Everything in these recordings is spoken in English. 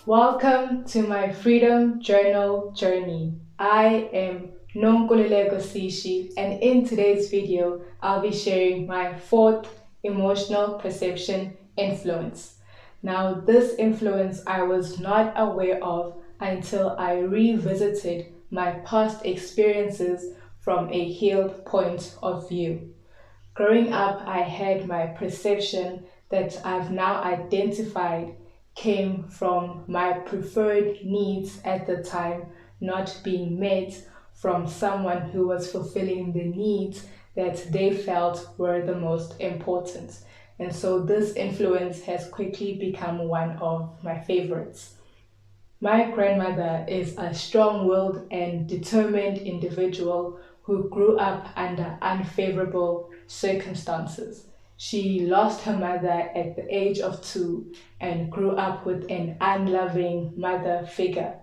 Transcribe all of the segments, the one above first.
Welcome to my Freedom Journal journey. I am Nonkululeko Sishi, and in today's video, I'll be sharing my fourth emotional perception influence. Now, this influence I was not aware of until I revisited my past experiences from a healed point of view. Growing up, I had my perception that I've now identified came from my preferred needs at the time not being met from someone who was fulfilling the needs that they felt were the most important. And so this influence has quickly become one of my favorites. My grandmother is a strong willed and determined individual who grew up under unfavorable circumstances. She lost her mother at the age of 2 and grew up with an unloving mother figure.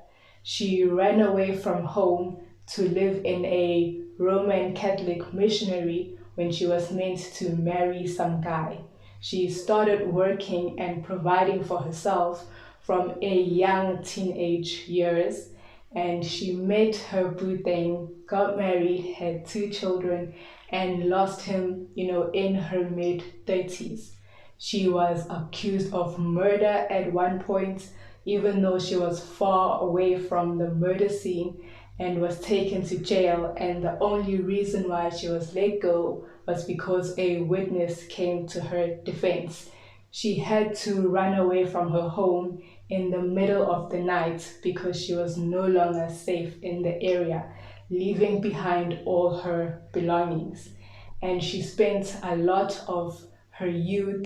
She ran away from home to live in a Roman Catholic missionary when she was meant to marry some guy. She started working and providing for herself from a young teenage years, and she met her boo thing, got married, had 2 children, and lost him, in her mid 30s. She was accused of murder at one point, even though she was far away from the murder scene, and was taken to jail. And the only reason why she was let go was because a witness came to her defense. She had to run away from her home in the middle of the night because she was no longer safe in the area, leaving behind all her belongings. And she spent a lot of her youth,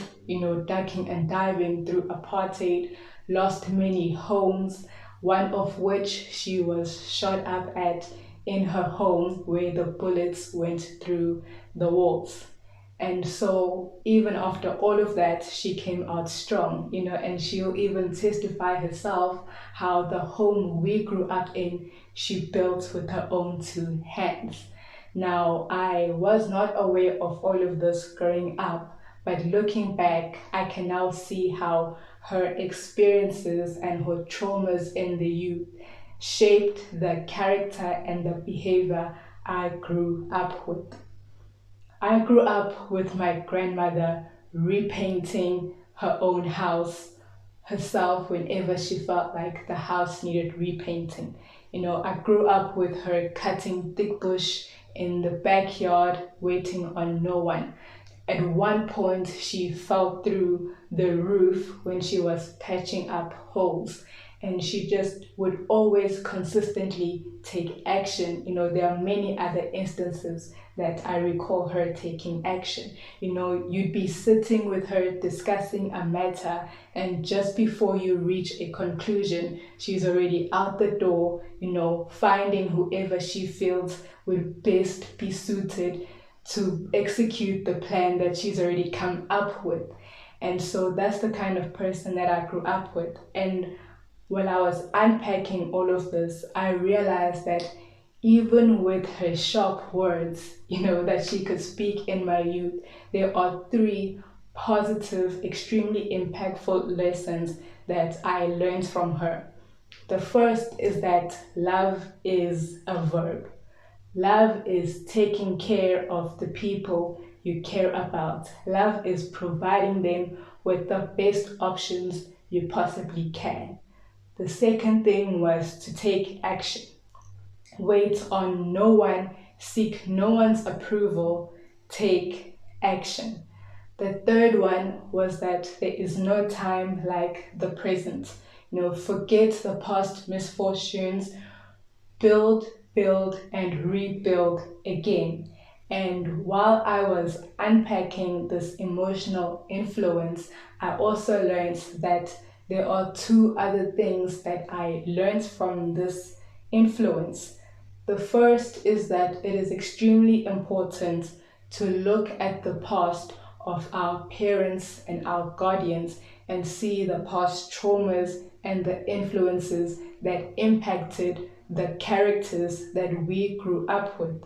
ducking and diving through apartheid, lost many homes, one of which she was shot up at in her home where the bullets went through the walls. And so, even after all of that, she came out strong, and she'll even testify herself how the home we grew up in, she built with her own 2 hands. Now, I was not aware of all of this growing up, but looking back, I can now see how her experiences and her traumas in the youth shaped the character and the behavior I grew up with. I grew up with my grandmother repainting her own house herself whenever she felt like the house needed repainting. I grew up with her cutting thick bush in the backyard, waiting on no one. At one point, she fell through the roof when she was patching up holes, and she just would always consistently take action. There are many other instances that I recall her taking action. You'd be sitting with her discussing a matter, and just before you reach a conclusion, she's already out the door, finding whoever she feels would best be suited to execute the plan that she's already come up with. And so that's the kind of person that I grew up with. And when I was unpacking all of this, I realized that even with her sharp words, that she could speak in my youth, there are 3 positive, extremely impactful lessons that I learned from her. The first is that love is a verb. Love is taking care of the people you care about. Love is providing them with the best options you possibly can. The second thing was to take action. Wait on no one, seek no one's approval, take action. The third one was that there is no time like the present. Forget the past misfortunes, build, and rebuild again. And while I was unpacking this emotional influence, I also learned that there are 2 other things that I learned from this influence. The first is that it is extremely important to look at the past of our parents and our guardians and see the past traumas and the influences that impacted the characters that we grew up with,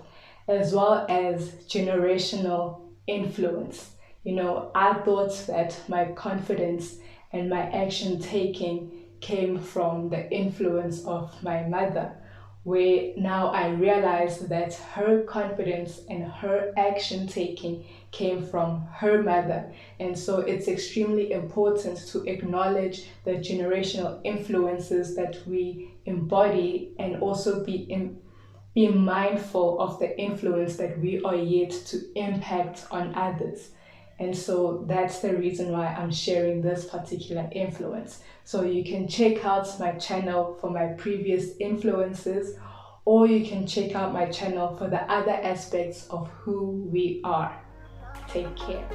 as well as generational influence. I thought that my confidence and my action taking came from the influence of my mother, where now I realize that her confidence and her action taking came from her mother. And so it's extremely important to acknowledge the generational influences that we embody, and also be mindful of the influence that we are yet to impact on others. And so that's the reason why I'm sharing this particular influence. So you can check out my channel for my previous influences, or you can check out my channel for the other aspects of who we are. Take care.